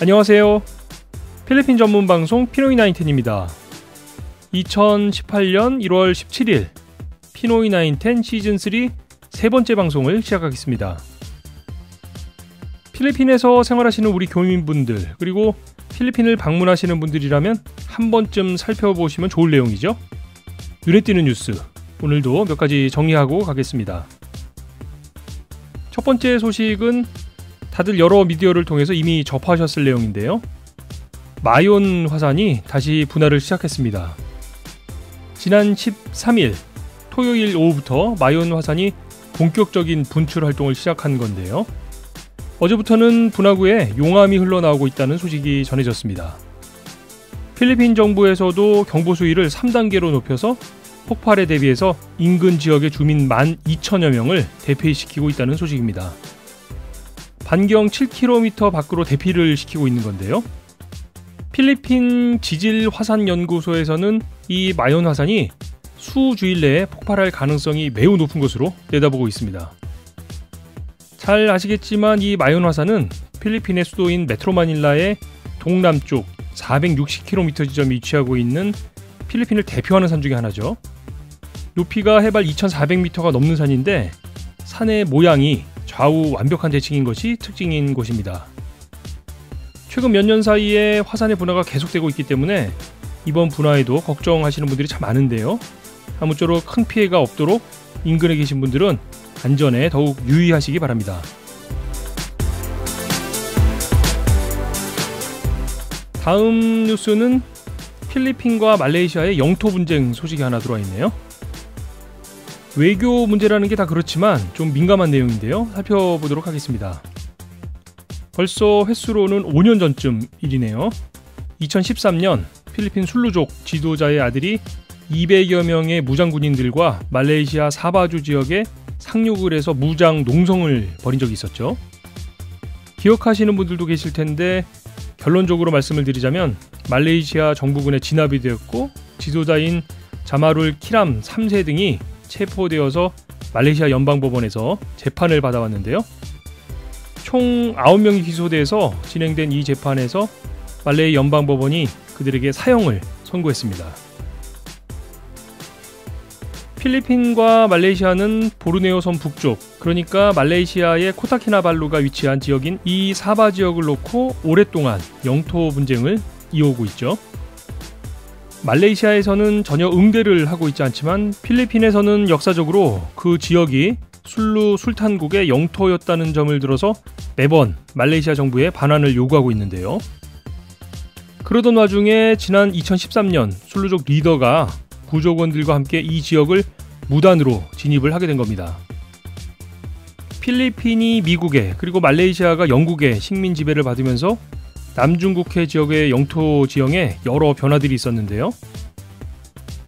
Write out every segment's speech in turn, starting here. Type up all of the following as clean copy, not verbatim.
안녕하세요. 필리핀 전문 방송 피노이 나인텐입니다. 2018년 1월 17일 피노이 나인텐 시즌3 세 번째 방송을 시작하겠습니다. 필리핀에서 생활하시는 우리 교민분들, 그리고 필리핀을 방문하시는 분들이라면 한 번쯤 살펴보시면 좋을 내용이죠. 눈에 띄는 뉴스, 오늘도 몇 가지 정리하고 가겠습니다. 첫 번째 소식은 다들 여러 미디어를 통해서 이미 접하셨을 내용인데요. 마yon 화산이 다시 분화를 시작했습니다. 지난 13일 토요일 오후부터 마yon 화산이 본격적인 분출 활동을 시작한 건데요. 어제부터는 분화구에 용암이 흘러나오고 있다는 소식이 전해졌습니다. 필리핀 정부에서도 경보 수위를 3단계로 높여서 폭발에 대비해서 인근 지역의 주민 12,000여 명을 대피시키고 있다는 소식입니다. 반경 7km 밖으로 대피를 시키고 있는 건데요. 필리핀 지질화산연구소에서는 이 마yon 화산이 수주일 내에 폭발할 가능성이 매우 높은 것으로 내다보고 있습니다. 잘 아시겠지만 이 마yon 화산은 필리핀의 수도인 메트로마닐라의 동남쪽 460km 지점에 위치하고 있는 필리핀을 대표하는 산 중에 하나죠. 높이가 해발 2,400m가 넘는 산인데 산의 모양이 좌우 완벽한 대칭인 것이 특징인 곳입니다. 최근 몇 년 사이에 화산의 분화가 계속되고 있기 때문에 이번 분화에도 걱정하시는 분들이 참 많은데요. 아무쪼록 큰 피해가 없도록 인근에 계신 분들은 안전에 더욱 유의하시기 바랍니다. 다음 뉴스는 필리핀과 말레이시아의 영토 분쟁 소식이 하나 들어와 있네요. 외교 문제라는 게 다 그렇지만 좀 민감한 내용인데요. 살펴보도록 하겠습니다. 벌써 횟수로는 5년 전쯤 일이네요. 2013년 필리핀 술루족 지도자의 아들이 200여 명의 무장군인들과 말레이시아 사바주 지역에 상륙을 해서 무장 농성을 벌인 적이 있었죠. 기억하시는 분들도 계실 텐데 결론적으로 말씀을 드리자면 말레이시아 정부군에 진압이 되었고 지도자인 자마룰 키람 3세 등이 체포되어서 말레이시아 연방법원에서 재판을 받아왔는데요. 총 9명이 기소돼서 진행된 이 재판에서 말레이 연방법원이 그들에게 사형을 선고했습니다. 필리핀과 말레이시아는 보르네오 섬 북쪽, 그러니까 말레이시아의 코타키나발루가 위치한 지역인 이 사바 지역을 놓고 오랫동안 영토 분쟁을 이어오고 있죠. 말레이시아에서는 전혀 응대를 하고 있지 않지만 필리핀에서는 역사적으로 그 지역이 술루 술탄국의 영토였다는 점을 들어서 매번 말레이시아 정부에 반환을 요구하고 있는데요. 그러던 와중에 지난 2013년 술루족 리더가 부족원들과 함께 이 지역을 무단으로 진입을 하게 된 겁니다. 필리핀이 미국의 그리고 말레이시아가 영국의 식민 지배를 받으면서 남중국해 지역의 영토 지형에 여러 변화들이 있었는데요.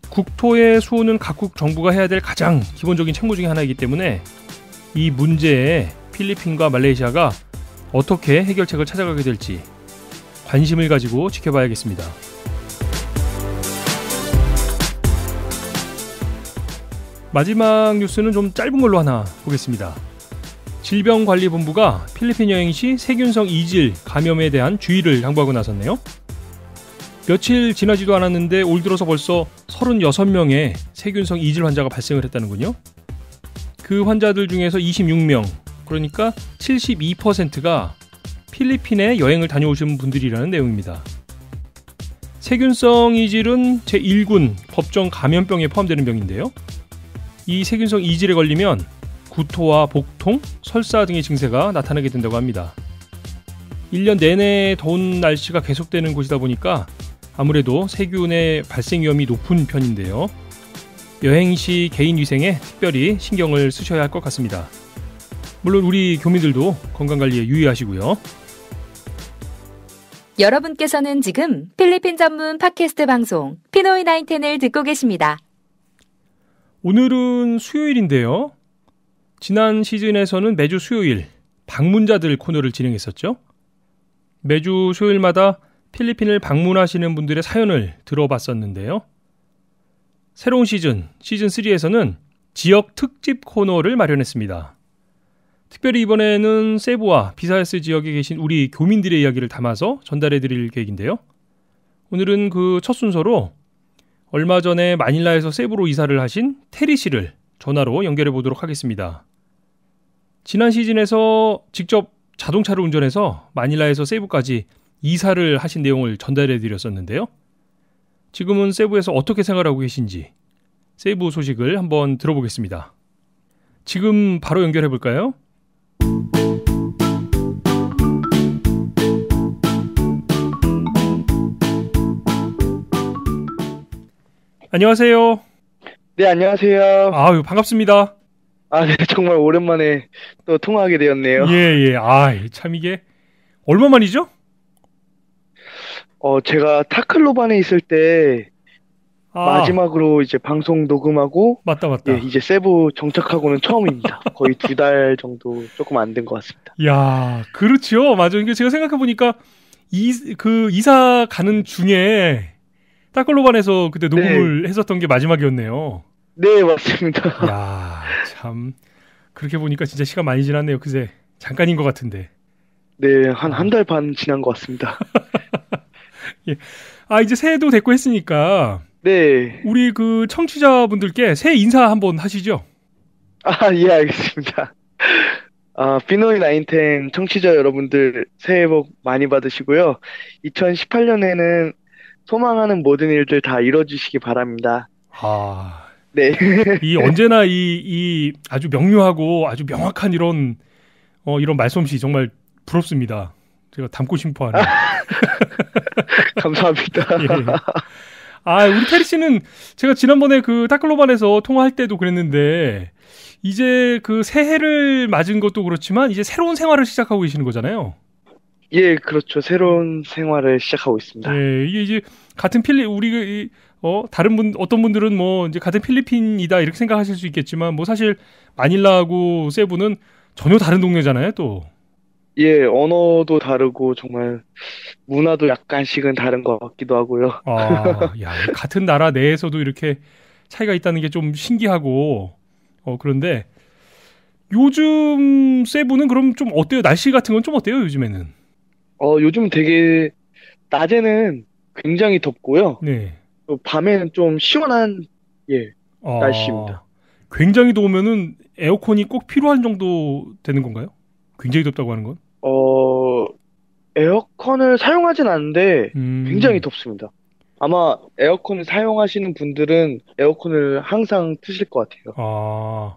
국토의 수호는 각국 정부가 해야 될 가장 기본적인 책무 중에 하나이기 때문에 이 문제에 필리핀과 말레이시아가 어떻게 해결책을 찾아가게 될지 관심을 가지고 지켜봐야겠습니다. 마지막 뉴스는 좀 짧은 걸로 하나 보겠습니다. 질병관리본부가 필리핀 여행 시 세균성 이질 감염에 대한 주의를 당부하고 나섰네요. 며칠 지나지도 않았는데 올 들어서 벌써 36명의 세균성 이질 환자가 발생을 했다는군요. 그 환자들 중에서 26명, 그러니까 72%가 필리핀에 여행을 다녀오신 분들이라는 내용입니다. 세균성 이질은 제1군 법정 감염병에 포함되는 병인데요. 이 세균성 이질에 걸리면 구토와 복통, 설사 등의 증세가 나타나게 된다고 합니다. 1년 내내 더운 날씨가 계속되는 곳이다 보니까 아무래도 세균의 발생 위험이 높은 편인데요. 여행 시 개인 위생에 특별히 신경을 쓰셔야 할 것 같습니다. 물론 우리 교민들도 건강관리에 유의하시고요. 여러분께서는 지금 필리핀 전문 팟캐스트 방송 피노이 나인텐을 듣고 계십니다. 오늘은 수요일인데요. 지난 시즌에서는 매주 수요일 방문자들 코너를 진행했었죠. 매주 수요일마다 필리핀을 방문하시는 분들의 사연을 들어봤었는데요. 새로운 시즌 3에서는 지역 특집 코너를 마련했습니다. 특별히 이번에는 세부와 비사스 지역에 계신 우리 교민들의 이야기를 담아서 전달해 드릴 계획인데요. 오늘은 그 첫 순서로 얼마 전에 마닐라에서 세부로 이사를 하신 테리 씨를 전화로 연결해 보도록 하겠습니다. 지난 시즌에서 직접 자동차를 운전해서 마닐라에서 세부까지 이사를 하신 내용을 전달해 드렸었는데요. 지금은 세부에서 어떻게 생활하고 계신지 세부 소식을 한번 들어보겠습니다. 지금 바로 연결해 볼까요? 안녕하세요. 네, 안녕하세요. 아유, 반갑습니다. 네, 정말 오랜만에 또 통화하게 되었네요. 예. 참 이게 얼마 만이죠? 제가 타클로반에 있을 때 아, 마지막으로 이제 방송 녹음하고, 맞다. 예, 이제 세부 정착하고는 처음입니다. 거의 2달 정도 조금 안 된 것 같습니다. 야, 그렇죠. 맞아. 이게 제가 생각해 보니까 이사 가는 중에 따클로반에서 그때 녹음을 했었던 게 마지막이었네요. 네, 맞습니다. 야, 참 그렇게 보니까 진짜 시간 많이 지났네요. 그새 잠깐인 것 같은데. 네, 한 달 반 지난 것 같습니다. 예. 이제 새해도 됐고 했으니까 네. 우리 그 청취자분들께 새해 인사 한번 하시죠. 예, 알겠습니다. 피노이 나인텐 청취자 여러분들 새해 복 많이 받으시고요. 2018년에는 소망하는 모든 일들 다 이뤄주시기 바랍니다. 네. 이 언제나 이 아주 명료하고 아주 명확한 이런 말솜씨 정말 부럽습니다. 제가 담고 싶어하는. 감사합니다. 예. 우리 테리 씨는 제가 지난번에 그 타클로반에서 통화할 때도 그랬는데 이제 그 새해를 맞은 것도 그렇지만 이제 새로운 생활을 시작하고 계시는 거잖아요. 예, 그렇죠. 새로운 생활을 시작하고 있습니다. 예, 이게 이제 같은 어떤 분들은 뭐 이제 같은 필리핀이다 이렇게 생각하실 수 있겠지만 뭐 사실 마닐라하고 세부는 전혀 다른 동네잖아요, 또. 예, 언어도 다르고 정말 문화도 약간씩은 다른 것 같기도 하고요. 같은 나라 내에서도 이렇게 차이가 있다는 게 좀 신기하고 그런데 요즘 세부는 그럼 좀 어때요? 날씨 같은 건 좀 어때요, 요즘에는? 요즘 되게 낮에는 굉장히 덥고요. 네. 또 밤에는 좀 시원한 날씨입니다. 굉장히 더우면은 에어컨이 꼭 필요한 정도 되는 건가요? 굉장히 덥다고 하는 건? 에어컨을 사용하진 않는데 굉장히 덥습니다. 아마 에어컨을 사용하시는 분들은 에어컨을 항상 트실 것 같아요.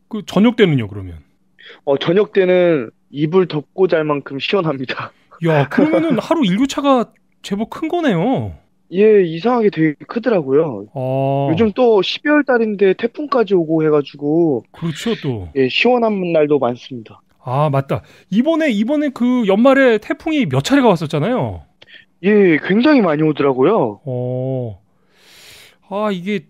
그 저녁 때는요, 그러면? 저녁 때는 이불 덮고 잘 만큼 시원합니다. 야, 그러면은 하루 일교차가 제법 큰 거네요. 예, 이상하게 되게 크더라고요. 요즘 또 12월 달인데 태풍까지 오고 해가지고. 그렇죠, 또. 예, 시원한 날도 많습니다. 맞다. 이번에 그 연말에 태풍이 몇 차례가 왔었잖아요. 예, 굉장히 많이 오더라고요. 이게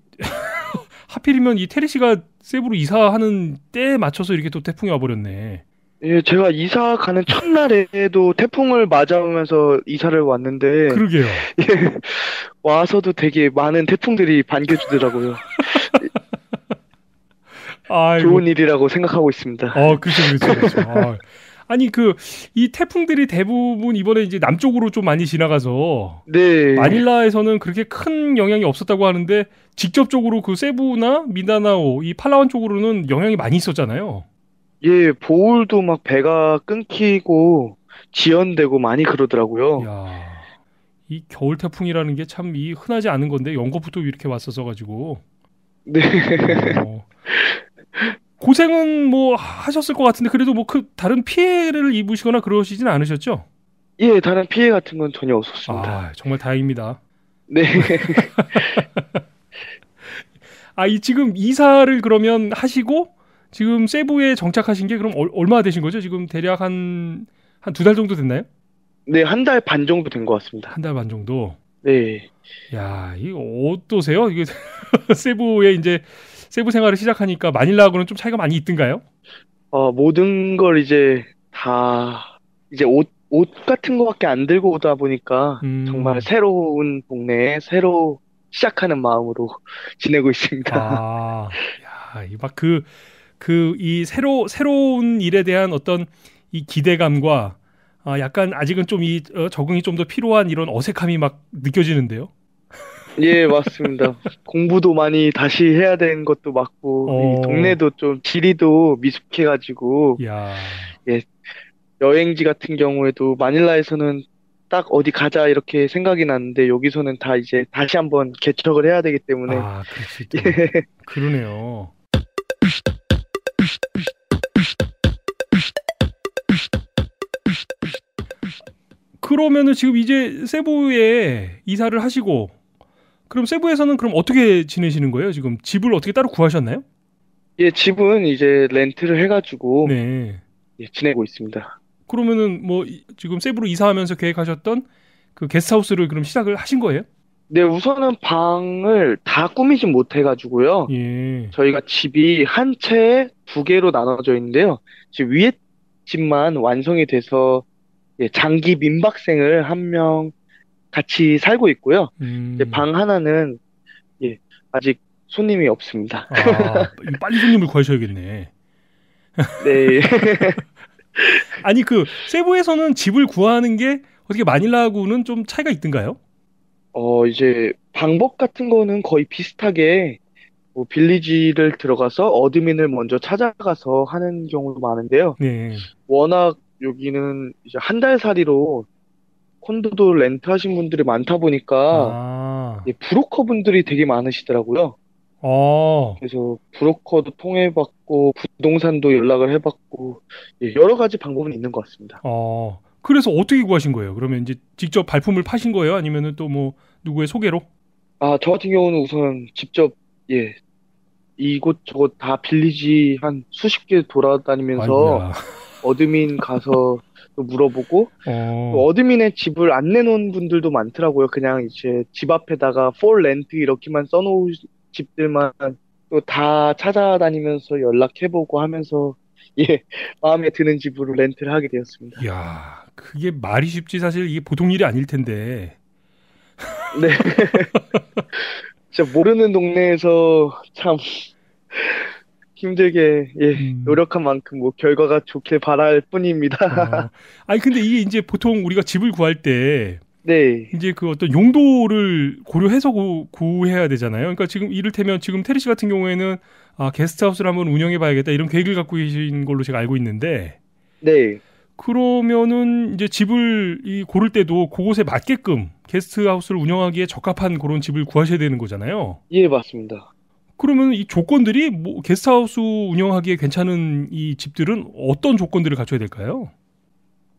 하필이면 이 테리 씨가 세부로 이사하는 때에 맞춰서 이렇게 또 태풍이 와버렸네. 예, 제가 이사 가는 첫날에도 태풍을 맞아오면서 이사를 왔는데. 그러게요. 예, 와서도 되게 많은 태풍들이 반겨주더라고요. 좋은 일이라고 생각하고 있습니다. 그렇죠. 아니 이 태풍들이 대부분 이번에 이제 남쪽으로 좀 많이 지나가서 네. 마닐라에서는 그렇게 큰 영향이 없었다고 하는데 직접적으로 그 세부나 민다나오 이 팔라완 쪽으로는 영향이 많이 있었잖아요. 예, 보울도 막 배가 끊기고 지연되고 많이 그러더라고요. 야, 이 겨울 태풍이라는 게 참 흔하지 않은 건데 연거부터 이렇게 왔어서 가지고. 네. 고생은 뭐 하셨을 것 같은데 그래도 뭐 다른 피해를 입으시거나 그러시진 않으셨죠? 예, 다른 피해 같은 건 전혀 없었습니다. 정말 다행입니다. 네. 지금 이사를 그러면 하시고 지금 세부에 정착하신 게 그럼 얼마 되신 거죠? 지금 대략 한 2달 정도 됐나요? 네, 1달 반 정도 된 것 같습니다. 1달 반 정도? 네. 야, 이거 어떠세요? 이게 세부에 이제 세부 생활을 시작하니까 마닐라하고는 좀 차이가 많이 있던가요? 모든 걸 이제 옷 같은 거밖에 안 들고 오다 보니까 정말 새로운 동네에 새로 시작하는 마음으로 지내고 있습니다. 야, 막 그 이 새로운 일에 대한 어떤 이 기대감과 약간 아직은 좀 적응이 좀 더 필요한 이런 어색함이 막 느껴지는데요. 예, 맞습니다. 공부도 많이 다시 해야 되는 것도 맞고, 이 동네도 좀 지리도 미숙해가지고, 야. 예, 여행지 같은 경우에도 마닐라에서는 딱 어디 가자 이렇게 생각이 났는데, 여기서는 다 이제 다시 한번 개척을 해야 되기 때문에. 그렇지 또. 예. 그러네요. 그러면은 지금 이제 세부에 이사를 하시고, 그럼 세부에서는 그럼 어떻게 지내시는 거예요? 지금 집을 어떻게 따로 구하셨나요? 예, 집은 이제 렌트를 해가지고, 네. 예, 지내고 있습니다. 그러면은 뭐 지금 세부로 이사하면서 계획하셨던 그 게스트하우스를 그럼 시작을 하신 거예요? 네, 우선은 방을 다 꾸미진 못해가지고요. 예. 저희가 집이 한 채에 두 개로 나눠져 있는데요. 지금 위에 집만 완성이 돼서 예, 장기 민박생을 한 명 같이 살고 있고요. 이제 방 하나는 예, 아직 손님이 없습니다. 빨리 손님을 구하셔야겠네. 네. 아니 그 세부에서는 집을 구하는 게 어떻게 마닐라하고는 좀 차이가 있던가요? 이제 방법 같은 거는 거의 비슷하게 뭐 빌리지를 들어가서 어드민을 먼저 찾아가서 하는 경우도 많은데요. 네. 워낙 여기는 이제 한 달 살이로 콘도도 렌트하신 분들이 많다 보니까 브로커 분들이 되게 많으시더라고요. 그래서 브로커도 통해봤고 부동산도 연락을 해봤고 예, 여러 가지 방법은 있는 것 같습니다. 그래서 어떻게 구하신 거예요? 그러면 이제 직접 발품을 파신 거예요? 아니면은 또 뭐 누구의 소개로? 저 같은 경우는 우선 직접 예, 이곳저곳 다 빌리지 한 수십 개 돌아다니면서 아이고야. 어드민 가서 또 물어보고 또 어드민의 집을 안 내놓은 분들도 많더라고요. 그냥 이제 집 앞에다가 for rent 이렇게만 써놓은 집들만 또 다 찾아다니면서 연락해보고 하면서 예, 마음에 드는 집으로 렌트를 하게 되었습니다. 이야, 그게 말이 쉽지 사실 이게 보통 일이 아닐 텐데. 네. 진짜 모르는 동네에서 참 힘들게 노력한 만큼 뭐 결과가 좋길 바랄 뿐입니다. 아니 근데 이게 이제 보통 우리가 집을 구할 때 네. 이제 그 어떤 용도를 고려해서 구해야 되잖아요. 그러니까 지금 이를테면 지금 테리 씨 같은 경우에는 게스트하우스를 한번 운영해 봐야겠다 이런 계획을 갖고 계신 걸로 제가 알고 있는데. 네. 그러면은 이제 집을 고를 때도 그곳에 맞게끔 게스트하우스를 운영하기에 적합한 그런 집을 구하셔야 되는 거잖아요. 예, 맞습니다. 그러면 이 조건들이 뭐 게스트하우스 운영하기에 괜찮은 이 집들은 어떤 조건들을 갖춰야 될까요?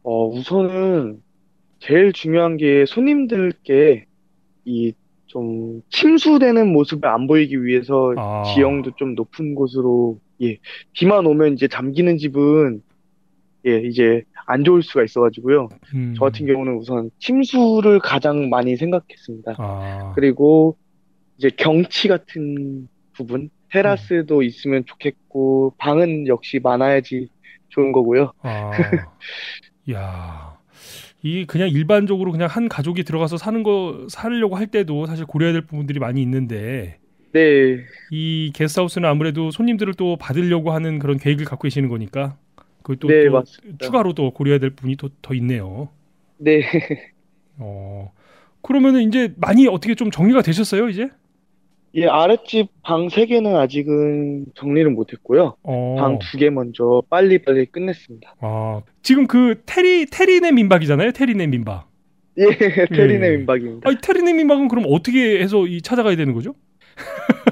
우선은 제일 중요한 게 손님들께 이 좀 침수되는 모습을 안 보이기 위해서 지형도 좀 높은 곳으로 예, 비만 오면 이제 잠기는 집은 예, 이제 안 좋을 수가 있어가지고요. 저 같은 경우는 우선 침수를 가장 많이 생각했습니다. 그리고 이제 경치 같은 부분, 테라스도 있으면 좋겠고, 방은 역시 많아야지 좋은 거고요. 야, 이 그냥 일반적으로 그냥 한 가족이 들어가서 살려고 할 때도 사실 고려해야 될 부분들이 많이 있는데, 네. 이 게스트하우스는 아무래도 손님들을 또 받으려고 하는 그런 계획을 갖고 계시는 거니까, 그것도 네, 또 맞습니다. 추가로 또 고려해야 될 부분이 더 있네요. 네. 그러면은 이제 많이 어떻게 좀 정리가 되셨어요, 이제? 예, 아랫집 방 3개는 아직은 정리를 못했고요. 방 2개 먼저 빨리빨리 끝냈습니다. 지금 그 테리네 민박이잖아요, 테리네 민박. 예, 테리네 민박입니다. 테리네 민박은 그럼 어떻게 해서 찾아가야 되는 거죠?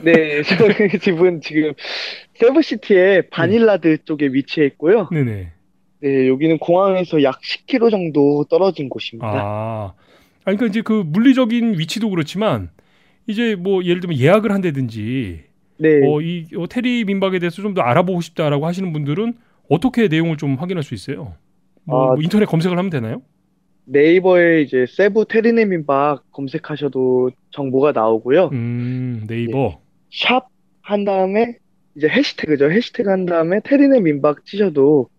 네, 저희 집은 지금 세부시티의 바닐라드 쪽에 위치해 있고요. 네네. 네, 여기는 공항에서 약 10km 정도 떨어진 곳입니다. 그러니까 이제 그 물리적인 위치도 그렇지만 이제 뭐 예를 들면 예약을 한다든지 네. 이 테리 민박에 대해서 좀 더 알아보고 싶다라고 하시는 분들은 어떻게 내용을 좀 확인할 수 있어요? 뭐 인터넷 검색을 하면 되나요? 네이버에 이제 세부 테리네 민박 검색하셔도 정보가 나오고요. 네이버. 샵 한 다음에 이제 해시태그죠. 해시태그 한 다음에 테리네 민박 치셔도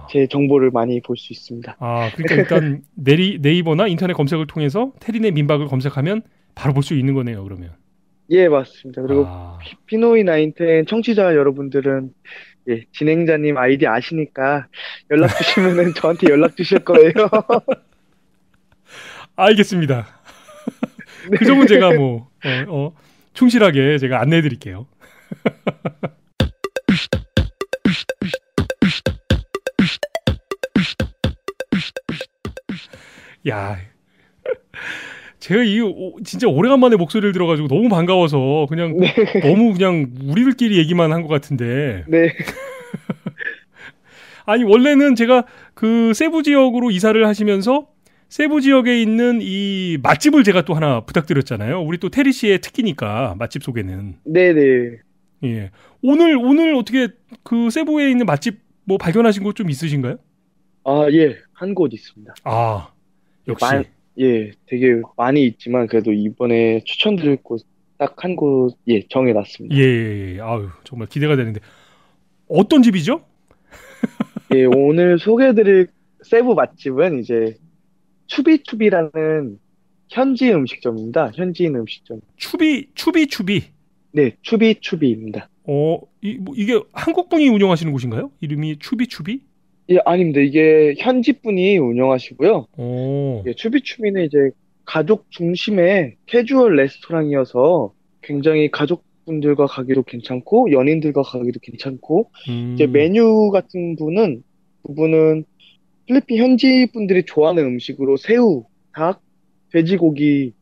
제 정보를 많이 볼 수 있습니다. 그러니까 일단 네이버나 인터넷 검색을 통해서 테리네 민박을 검색하면 바로 볼 수 있는 거네요, 그러면. 예, 맞습니다. 그리고 아, 피노이 나인텐 청취자 여러분들은 예, 진행자님 아이디 아시니까 연락 주시면은 저한테 연락 주실 거예요. 알겠습니다. 네. 그 점은 제가 뭐 충실하게 제가 안내해 드릴게요. 야, 제가 이 진짜 오래간만에 목소리를 들어가지고 너무 반가워서 그냥 네. 너무 그냥 우리들끼리 얘기만 한 것 같은데. 네. 아니 원래는 제가 그 세부 지역으로 이사를 하시면서 세부 지역에 있는 이 맛집을 제가 또 하나 부탁드렸잖아요. 우리 또 테리 씨의 특기니까 맛집 소개는. 네네. 예. 오늘 어떻게 그 세부에 있는 맛집 뭐 발견하신 곳 좀 있으신가요? 아, 예. 한 곳 있습니다. 아, 예, 역시. 예, 되게 많이 있지만 그래도 이번에 추천드릴 곳 딱 한 곳, 예, 예, 정해놨습니다. 예, 예. 아유, 정말 기대가 되는데. 어떤 집이죠? 예, 오늘 소개해드릴 세부 맛집은 이제 추비추비라는 현지 음식점입니다. 현지인 음식점. 추비. 네, 추비추비입니다. 뭐 이게 한국 분이 운영하시는 곳인가요? 이름이 추비? 예, 아닙니다. 이게 현지 분이 운영하시고요. 오, 예, 추비추비는 이제 가족 중심의 캐주얼 레스토랑이어서 굉장히 가족분들과 가기도 괜찮고 연인들과 가기도 괜찮고 이제 음, 메뉴 같은 부분은 필리핀 현지 분들이 좋아하는 음식으로 새우, 닭, 돼지고기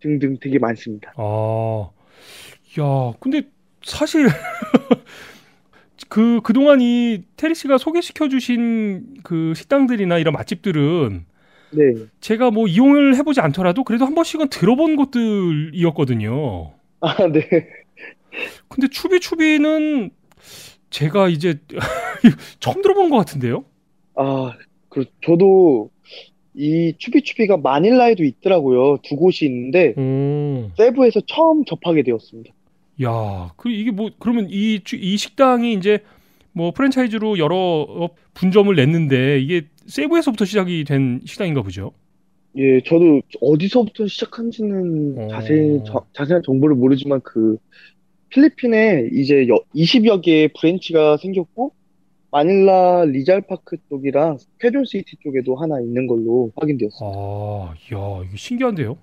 등등 되게 많습니다. 아, 야, 근데 사실 그동안 이 테리 씨가 소개시켜 주신 그 식당들이나 이런 맛집들은 네. 제가 뭐 이용을 해보지 않더라도 그래도 한 번씩은 들어본 곳들이었거든요. 아, 네. 근데 추비는 제가 이제 처음 들어본 것 같은데요? 아, 저도 이 추비추비가 마닐라에도 있더라고요. 두 곳이 있는데 오, 세부에서 처음 접하게 되었습니다. 야, 이게 뭐 그러면 이 식당이 이제 뭐 프랜차이즈로 여러 분점을 냈는데 이게 세부에서부터 시작이 된 식당인가 보죠? 예, 저도 어디서부터 시작한지는 어, 자세한 정보를 모르지만 필리핀에 이제 20여 개의 브랜치가 생겼고 마닐라 리잘파크 쪽이랑 퀘존시티 쪽에도 하나 있는 걸로 확인되었습니다. 야, 이게 신기한데요?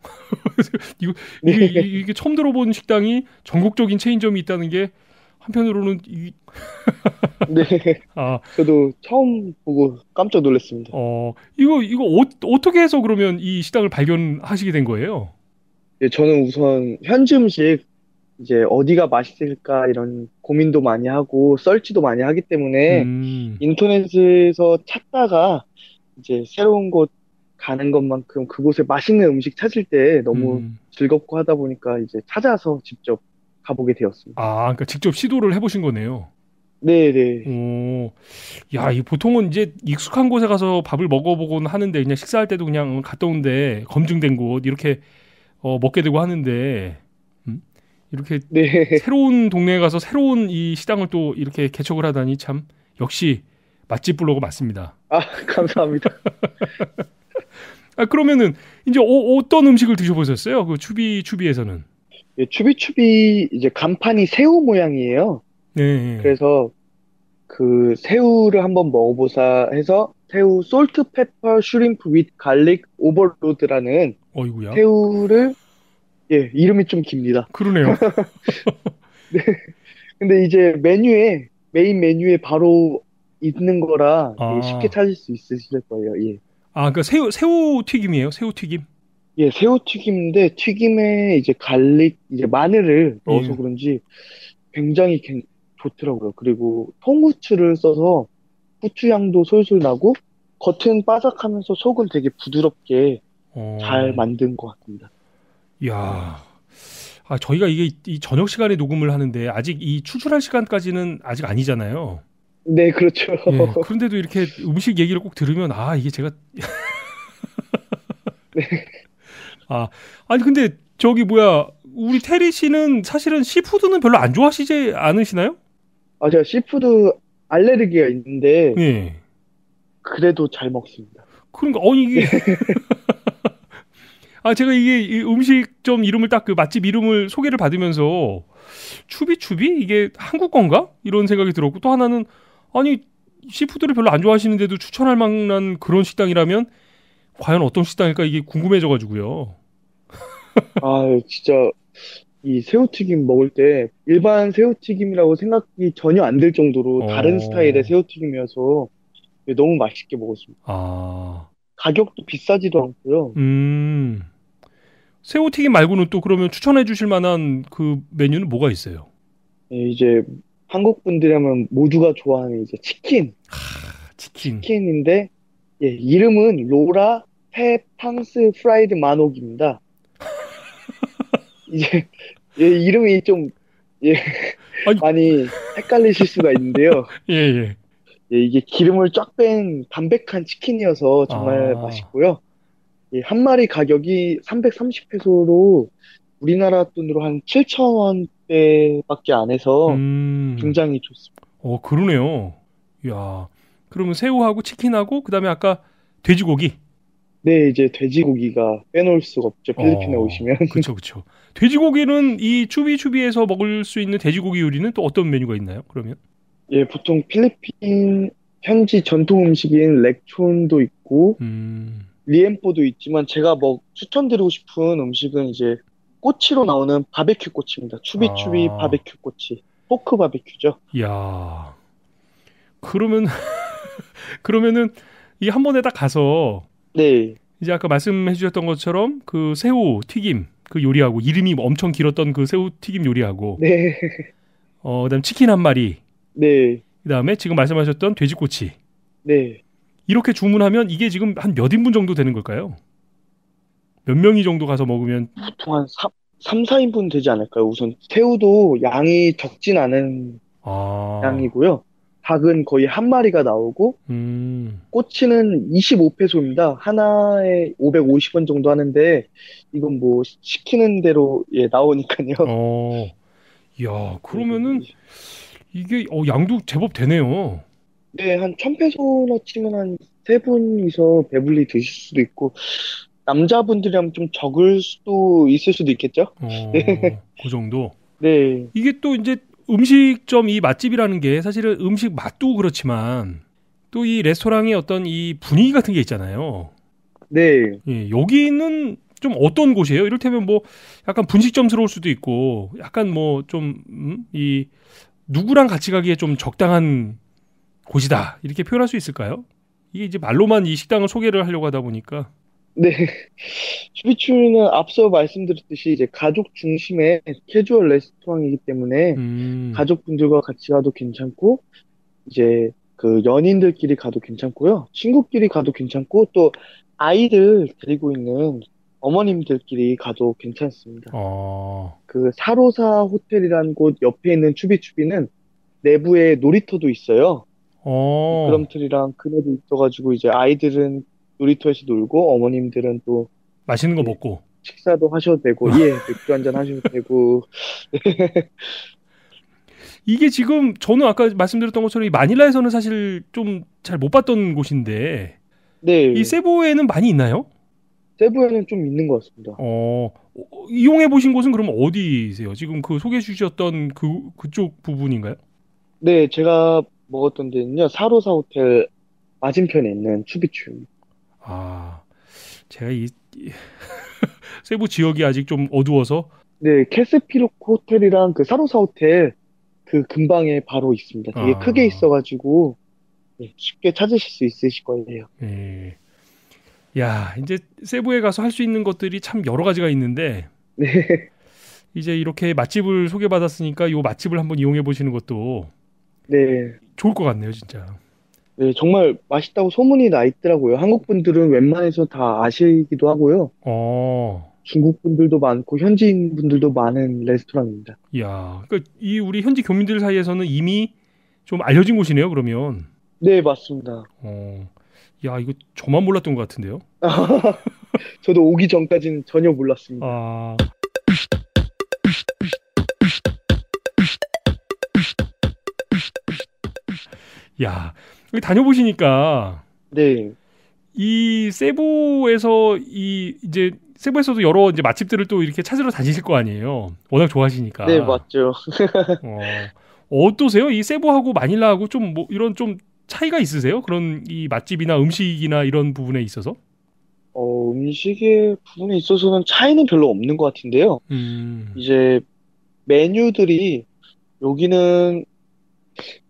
이거, 네, 이게 처음 들어본 식당이 전국적인 체인점이 있다는 게 한편으로는 네, 아, 저도 처음 보고 깜짝 놀랐습니다. 이거 어떻게 해서 그러면 이 식당을 발견하시게 된 거예요? 예, 저는 우선 현지 음식 이제 어디가 맛있을까 이런 고민도 많이 하고 설치도 많이 하기 때문에 음, 인터넷에서 찾다가 이제 새로운 곳 가는 것만큼 그곳에 맛있는 음식 찾을 때 너무 음. 즐겁고 하다 보니까 이제 찾아서 직접 가보게 되었습니다. 그러니까 직접 시도를 해보신 거네요. 네네. 오, 야, 이 보통은 이제 익숙한 곳에 가서 밥을 먹어보곤 하는데 그냥 식사할 때도 그냥 갔다 온데 검증된 곳 이렇게 먹게 되고 하는데 음? 이렇게 네. 새로운 동네에 가서 새로운 이 식당을 또 이렇게 개척을 하다니 참 역시 맛집 블로그 맞습니다. 아, 감사합니다. 그러면은 이제 어떤 음식을 드셔보셨어요? 그 추비에서는? 예, 추비추비 이제 간판이 새우 모양이에요. 네. 그래서 그 새우를 한번 먹어보자 해서 새우 솔트 페퍼 슈림프 윗 갈릭 오버로드라는 어이구야. 새우를 예, 이름이 좀 깁니다. 그러네요. 네. 근데 이제 메인 메뉴에 바로 있는 거라 되게 쉽게 아, 찾을 수 있으실 거예요. 예. 그러니까 새우 튀김이에요. 새우 튀김. 예, 새우 튀김인데 튀김에 이제 갈릭, 이제 마늘을 넣어서 예. 그런지 굉장히 좋더라고요. 그리고 통후추를 써서 후추 향도 솔솔 나고 겉은 바삭하면서 속은 되게 부드럽게 잘 어, 만든 것 같습니다. 야. 저희가 이게 이 저녁 시간에 녹음을 하는데 아직 이 추출할 시간까지는 아직 아니잖아요. 네, 그렇죠. 예. 그런데도 이렇게 음식 얘기를 꼭 들으면 이게 제가 네. 아, 아니 근데 저기 뭐야 우리 테리 씨는 사실은 시푸드는 별로 안 좋아하시지 않으시나요? 제가 시푸드 알레르기가 있는데 예. 그래도 잘 먹습니다. 그러니까 이게 제가 이게 이 음식점 이름을 딱 그 맛집 이름을 소개를 받으면서 추비추비 이게 한국 건가? 이런 생각이 들었고 또 하나는 아니 시푸드를 별로 안 좋아하시는데도 추천할 만한 그런 식당이라면 과연 어떤 식당일까 이게 궁금해져가지고요. 진짜 이 새우튀김 먹을 때 일반 새우튀김이라고 생각이 전혀 안 들 정도로 다른 스타일의 새우튀김이어서 너무 맛있게 먹었습니다. 가격도 비싸지도 않고요. 새우튀김 말고는 또 그러면 추천해 주실 만한 그 메뉴는 뭐가 있어요? 이제 한국 분들이라면 모두가 좋아하는 이제 치킨. 치킨인데 이름은 로라 페팡스 프라이드 만옥입니다. 이제 이름이 좀 많이 헷갈리실 수가 있는데요. 이게 기름을 쫙 뺀 담백한 치킨이어서 정말 맛있고요. 한 마리 가격이 330페소로 우리나라 돈으로 한 7,000원대밖에 안 해서 굉장히 좋습니다. 그러네요. 야, 그러면 새우하고 치킨하고 그다음에 아까 돼지고기. 네, 이제 돼지고기가 빼놓을 수가 없죠. 필리핀에 오시면. 그렇죠. 돼지고기는 이 추비추비에서 먹을 수 있는 돼지고기 요리는 또 어떤 메뉴가 있나요? 그러면? 보통 필리핀 현지 전통 음식인 렉촌도 있고 리엠뽀도 있지만 제가 추천드리고 싶은 음식은 이제 꼬치로 나오는 바베큐 꼬치입니다. 추비추비 바베큐 꼬치. 포크 바베큐죠. 이야. 그러면은 이 한 번에 딱 가서 네. 이제 아까 말씀해 주셨던 것처럼 그 새우 튀김 그 요리하고 이름이 엄청 길었던 그 새우 튀김 요리하고 네. 그다음 치킨 한 마리. 네. 그다음에 지금 말씀하셨던 돼지꼬치. 네. 이렇게 주문하면 이게 지금 한 몇 인분 정도 되는 걸까요? 몇 명이 정도 가서 먹으면 보통 한 3, 4인분 되지 않을까요? 우선 새우도 양이 적진 않은 양이고요. 닭은 거의 한 마리가 나오고 꼬치는 25페소입니다. 하나에 550원 정도 하는데 이건 뭐 시키는 대로 나오니까요. 야, 그러면은 이게 양도 제법 되네요. 네, 한 1,000페소나 치면 한 세 분이서 배불리 드실 수도 있고 남자분들이라면 좀 적을 수도 있을 수도 있겠죠? 네. 그 정도? 네. 이게 또 이제 음식점 이 맛집이라는 게 사실은 음식 맛도 그렇지만 또 이 레스토랑의 어떤 이 분위기 같은 게 있잖아요. 네. 여기는 좀 어떤 곳이에요? 이를테면 뭐 약간 분식점스러울 수도 있고 약간 뭐 좀 이 누구랑 같이 가기에 좀 적당한 곳이다 이렇게 표현할 수 있을까요? 이게 이제 말로만 이 식당을 소개를 하려고 하다 보니까. 네. 추비추는 앞서 말씀드렸듯이 이제 가족 중심의 캐주얼 레스토랑이기 때문에 가족분들과 같이 가도 괜찮고 이제 그 연인들끼리 가도 괜찮고요. 친구끼리 가도 괜찮고 또 아이들 데리고 있는 어머님들끼리 가도 괜찮습니다. 그 사로사 호텔이라는 곳 옆에 있는 추비추비는 내부에 놀이터도 있어요. 미끄럼틀이랑 그네도 있어가지고 이제 아이들은 놀이터에서 놀고 어머님들은 또 맛있는 거 먹고 식사도 하셔도 되고 맥주 한잔 하셔도 되고 이게 지금 저는 아까 말씀드렸던 것처럼 이 마닐라에서는 사실 좀 잘 못 봤던 곳인데 이 세부에는 많이 있나요? 세부에는 좀 있는 것 같습니다. 이용해 보신 곳은 그럼 어디세요? 지금 그 소개해 주셨던 그쪽 부분인가요? 네, 제가 먹었던 데는요 사로사 호텔 맞은편에 있는 추비추. 제가 이 세부 지역이 아직 좀 어두워서. 네, 캐스피록 호텔이랑 그 사로사 호텔 그 근방에 바로 있습니다. 되게 크게 있어가지고 쉽게 찾으실 수 있으실 거예요. 네. 야, 이제 세부에 가서 할 수 있는 것들이 참 여러 가지가 있는데 이제 이렇게 맛집을 소개받았으니까 이 맛집을 한번 이용해 보시는 것도 좋을 것 같네요, 진짜. 네, 정말 맛있다고 소문이 나 있더라고요. 한국 분들은 웬만해서 다 아시기도 하고요. 중국 분들도 많고 현지인 분들도 많은 레스토랑입니다. 이야, 그러니까 이 우리 현지 교민들 사이에서는 이미 좀 알려진 곳이네요, 그러면. 네, 맞습니다. 야, 이거 저만 몰랐던 것 같은데요? 저도 오기 전까지는 전혀 몰랐습니다. 야, 여기 다녀보시니까 이 세부에서 이제 세부에서도 여러 이제 맛집들을 또 이렇게 찾으러 다니실 거 아니에요. 워낙 좋아하시니까. 네, 맞죠. 어떠세요? 이 세부하고 마닐라하고 좀 뭐 이런 좀 차이가 있으세요? 그런 이 맛집이나 음식이나 이런 부분에 있어서? 음식의 부분에 있어서는 차이는 별로 없는 것 같은데요. 이제 메뉴들이 여기는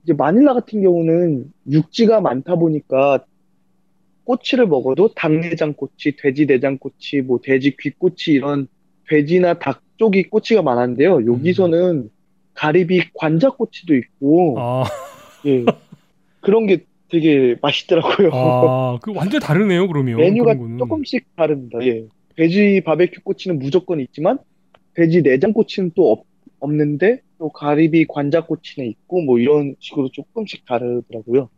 이제 마닐라 같은 경우는 육지가 많다 보니까 꼬치를 먹어도 닭내장꼬치, 돼지 내장꼬치, 뭐 돼지 귓꼬치 이런 돼지나 닭 쪽이 꼬치가 많은데요. 여기서는 가리비 관자꼬치도 있고 아, 예, 그런 게 되게 맛있더라고요. 그 완전 다르네요, 그러면. 메뉴가 그런 거는. 조금씩 다릅니다. 예. 돼지 바베큐 꼬치는 무조건 있지만 돼지 내장 꼬치는 또 없는데 또 가리비 관자 꼬치는 있고 뭐 이런 식으로 조금씩 다르더라고요.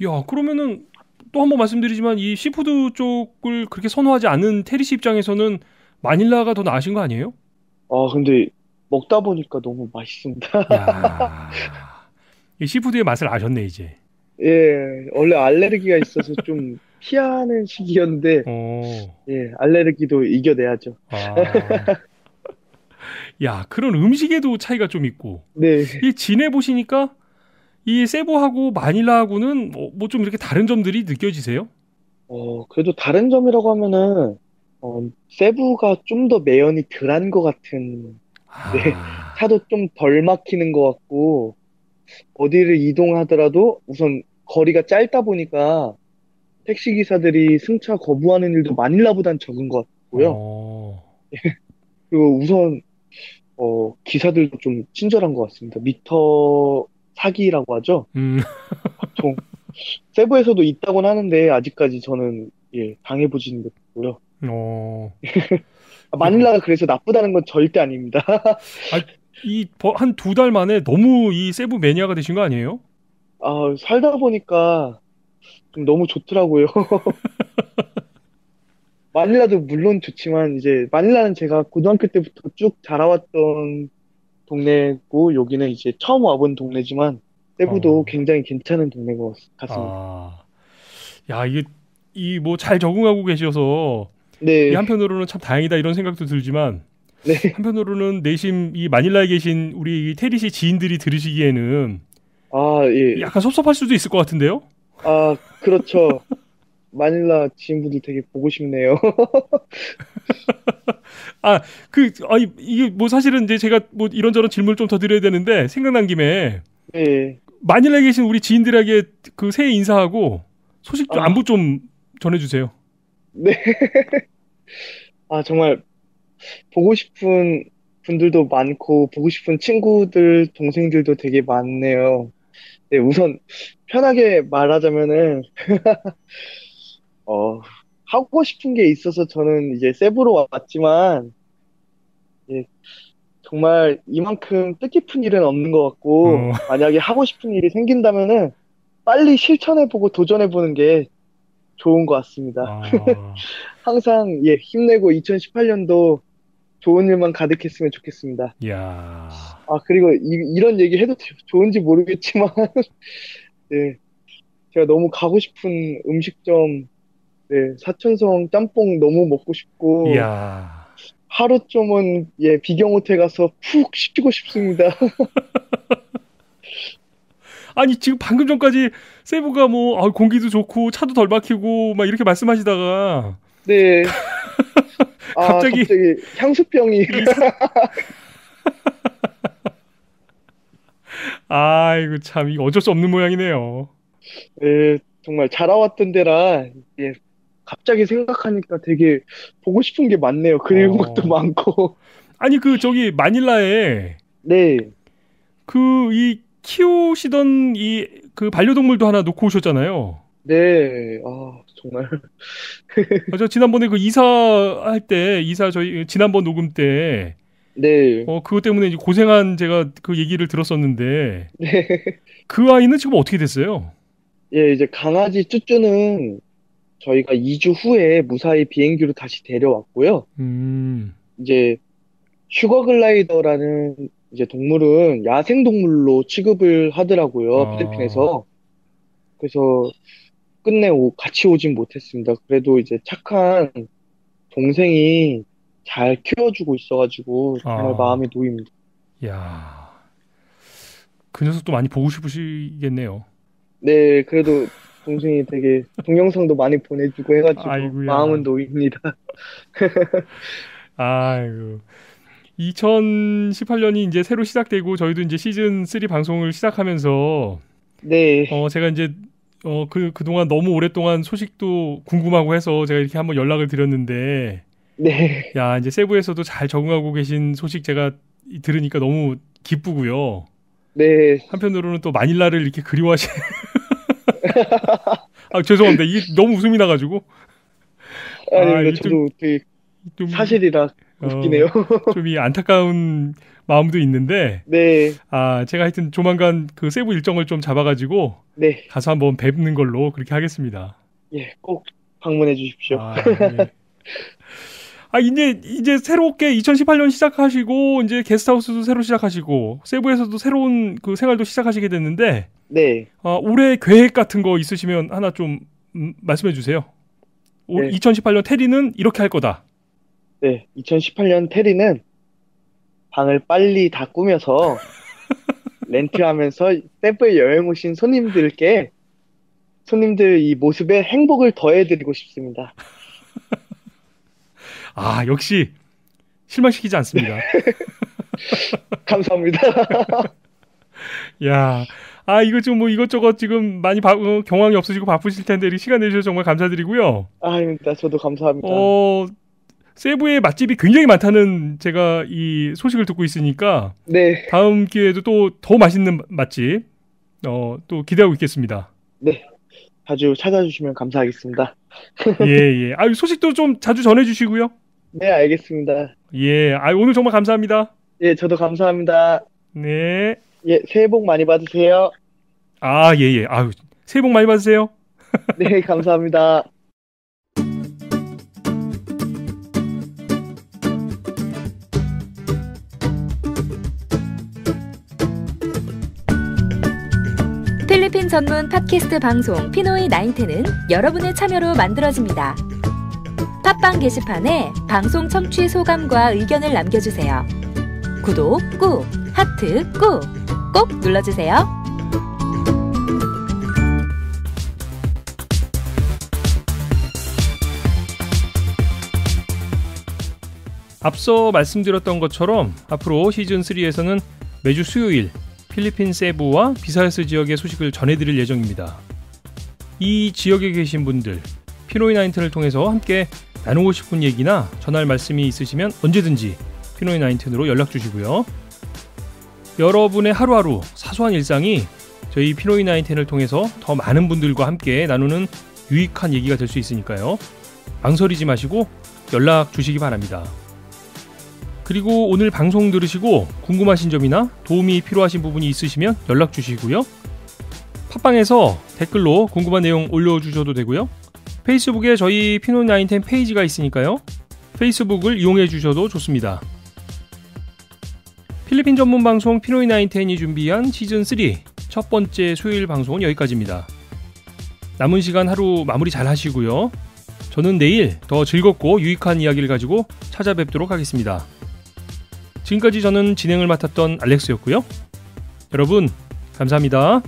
야, 그러면은 또 한 번 말씀드리지만 이 시푸드 쪽을 그렇게 선호하지 않는 테리 씨 입장에서는 마닐라가 더 나으신 거 아니에요? 근데 먹다 보니까 너무 맛있습니다. 야, 이 시푸드의 맛을 아셨네 이제. 예, 원래 알레르기가 있어서 좀 피하는 시기였는데 예, 알레르기도 이겨내야죠. 야, 그런 음식에도 차이가 좀 있고. 네. 이 지내 보시니까 이 세부하고 마닐라하고는 뭐 좀 이렇게 다른 점들이 느껴지세요? 그래도 다른 점이라고 하면은 세부가 좀 더 매연이 덜한 것 같은 네, 차도 좀 덜 막히는 것 같고, 어디를 이동하더라도 우선 거리가 짧다 보니까 택시기사들이 승차 거부하는 일도 마닐라보단 적은 것 같고요. 그리고 우선, 기사들도 좀 친절한 것 같습니다. 미터 사기라고 하죠. 보통, 세부에서도 있다곤 하는데, 아직까지 저는, 예, 당해보지는 못했고요. 마닐라가 그래서 나쁘다는 건 절대 아닙니다. 이 한 2달 만에 너무 이 세부 매니아가 되신 거 아니에요? 살다 보니까 좀 너무 좋더라고요. 마닐라도 물론 좋지만 이제 마닐라는 제가 고등학교 때부터 쭉 자라왔던 동네고 여기는 이제 처음 와본 동네지만 세부도 굉장히 괜찮은 동네인 것 같습니다. 야, 이게 이 뭐 잘 적응하고 계셔서 이 네, 한편으로는 참 다행이다 이런 생각도 들지만 네, 한편으로는 내심 이 마닐라에 계신 우리 테리 씨 지인들이 들으시기에는 예. 약간 섭섭할 수도 있을 것 같은데요? 그렇죠. 마닐라 지인분들 되게 보고 싶네요. 이게 뭐 사실은 이제 제가 뭐 이런저런 질문을 좀 더 드려야 되는데 생각난 김에 네, 마닐라에 계신 우리 지인들에게 그 새해 인사하고 소식 좀 안부 좀 전해주세요. 네. 정말 보고 싶은 분들도 많고 보고 싶은 친구들, 동생들도 되게 많네요. 네, 우선 편하게 말하자면은 하고 싶은 게 있어서 저는 이제 세부로 왔지만 예, 정말 이만큼 뜻깊은 일은 없는 것 같고 만약에 하고 싶은 일이 생긴다면은 빨리 실천해보고 도전해보는 게 좋은 것 같습니다. 항상 예, 힘내고 2018년도 좋은 일만 가득했으면 좋겠습니다. 야, 그리고 이런 얘기 해도 좋은지 모르겠지만 네, 제가 너무 가고 싶은 음식점 네, 사천성 짬뽕 너무 먹고 싶고 야. 하루쯤은 예, 비경호텔 가서 푹 쉬고 싶습니다. 아니 지금 방금 전까지 세부가 뭐 공기도 좋고 차도 덜 막히고 막 이렇게 말씀하시다가 네. 갑자기 향수병이 아이고 참 이거 어쩔 수 없는 모양이네요. 네, 정말 자라왔던 데라 예, 갑자기 생각하니까 되게 보고 싶은 게 많네요. 그리운 것도 많고. 아니 그 저기 마닐라에 네. 그 이 키우시던 이 그 반려동물도 하나 놓고 오셨잖아요. 네. 정말. 저 지난번에 그 이사할 때 저희 지난번 녹음 때 네. 그것 때문에 이제 고생한 제가 그 얘기를 들었었는데 네. 그 아이는 지금 어떻게 됐어요? 예, 이제 강아지 쭈쭈는 저희가 2주 후에 무사히 비행기로 다시 데려왔고요. 이제 슈거글라이더라는 이제 동물은 야생동물로 취급을 하더라고요, 필리핀에서. 그래서 끝내 같이 오진 못했습니다. 그래도 이제 착한 동생이 잘 키워주고 있어가지고 정말 마음이 놓입니다. 야, 그 녀석도 많이 보고 싶으시겠네요. 네, 그래도 동생이 되게 동영상도 많이 보내주고 해가지고 아이고야. 마음은 놓입니다. 아이고. 2018년이 이제 새로 시작되고 저희도 이제 시즌 3 방송을 시작하면서 네, 제가 이제 그동안 너무 오랫동안 소식도 궁금하고 해서 제가 이렇게 한번 연락을 드렸는데 네, 야, 이제 세부에서도 잘 적응하고 계신 소식 제가 들으니까 너무 기쁘고요. 네. 한편으로는 또 마닐라를 이렇게 그리워하시. 아, 죄송합니다. 이게 너무 웃음이 나가지고. 아니, 이게 저도 되게 좀 사실이라 웃기네요. 좀 이 안타까운 마음도 있는데, 네, 제가 하여튼 조만간 그 세부 일정을 좀 잡아가지고 네, 가서 한번 뵙는 걸로 그렇게 하겠습니다. 예, 꼭 방문해 주십시오. 네. 이제 새롭게 2018년 시작하시고, 이제 게스트하우스도 새로 시작하시고, 세부에서도 새로운 그 생활도 시작하시게 됐는데, 네, 올해 계획 같은 거 있으시면 하나 좀 말씀해 주세요. 네. 2018년 테리는 이렇게 할 거다. 네, 2018년 테리는 방을 빨리 다 꾸며서 렌트하면서 세부에 여행 오신 손님들 이 모습에 행복을 더해드리고 싶습니다. 역시 실망시키지 않습니다. 감사합니다. 야, 이거 좀 뭐 이것저것 지금 많이 경황이 없으시고 바쁘실 텐데 이렇게 시간 내주셔서 정말 감사드리고요. 아닙니다. 저도 감사합니다. 세부에 맛집이 굉장히 많다는 제가 이 소식을 듣고 있으니까 네, 다음 기회에도 또 더 맛있는 맛집 또 기대하고 있겠습니다. 네, 자주 찾아주시면 감사하겠습니다. 예. 소식도 좀 자주 전해주시고요. 네, 알겠습니다. 예, 오늘 정말 감사합니다. 예, 저도 감사합니다. 네. 예, 새해 복 많이 받으세요. 예. 새해 복 많이 받으세요. 네, 감사합니다. 필리핀 전문 팟캐스트 방송 피노이 910은 여러분의 참여로 만들어집니다. 팟빵 게시판에 방송 청취 소감과 의견을 남겨주세요. 구독 꾹, 하트 꾹 눌러주세요. 앞서 말씀드렸던 것처럼 앞으로 시즌3에서는 매주 수요일 필리핀 세부와 비사야스 지역의 소식을 전해드릴 예정입니다. 이 지역에 계신 분들, 피노이 910을 통해서 함께 나누고 싶은 얘기나 전할 말씀이 있으시면 언제든지 피노이 910으로 연락 주시고요. 여러분의 하루하루 사소한 일상이 저희 피노이 910을 통해서 더 많은 분들과 함께 나누는 유익한 얘기가 될 수 있으니까요. 망설이지 마시고 연락 주시기 바랍니다. 그리고 오늘 방송 들으시고 궁금하신 점이나 도움이 필요하신 부분이 있으시면 연락 주시고요. 팟빵에서 댓글로 궁금한 내용 올려주셔도 되고요. 페이스북에 저희 피노이 910 페이지가 있으니까요. 페이스북을 이용해 주셔도 좋습니다. 필리핀 전문 방송 피노이 910이 준비한 시즌3 첫 번째 수요일 방송은 여기까지입니다. 남은 시간 하루 마무리 잘 하시고요. 저는 내일 더 즐겁고 유익한 이야기를 가지고 찾아뵙도록 하겠습니다. 지금까지 저는 진행을 맡았던 알렉스였고요. 여러분, 감사합니다.